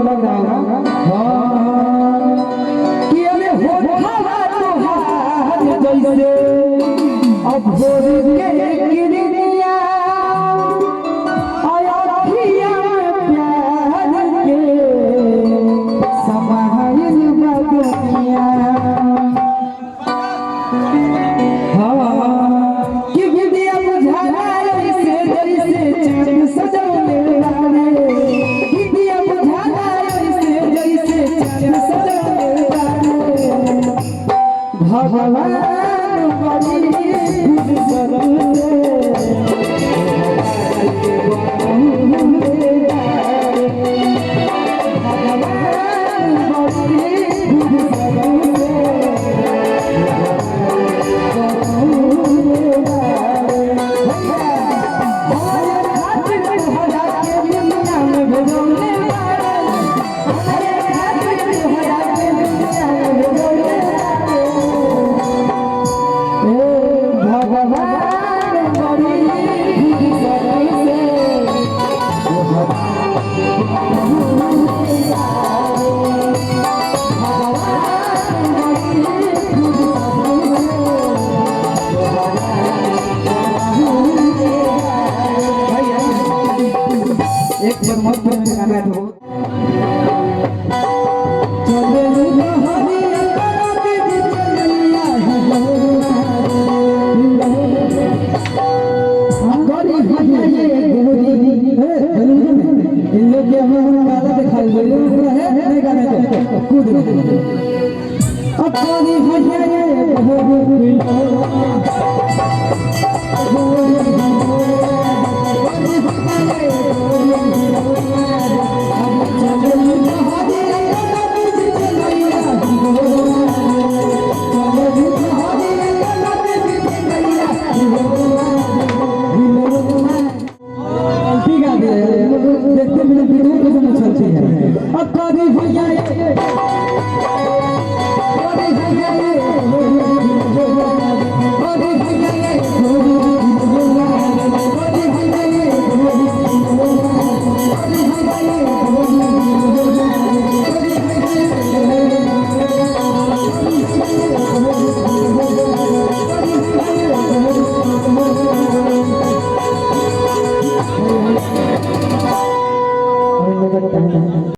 लग रहा होगा कि अरे होठवा तोहार जैसे अब भोर के किरनिया अयोध्या प्यार के समाहिल बदनिया कि विद्या बुझाना ऐसे जैसे चांद सजौले वाले विद्या बुझाना ऐसे जैसे चांद सजौले वाले भगवान बड़ी खुद सरों एक बार मत गाना दो चले हरिया रात चलिया हम गरी हरिया गोरी इन लोग के हम गाना दिखाई बोले है नहीं गाना कूद अब गरी हरिया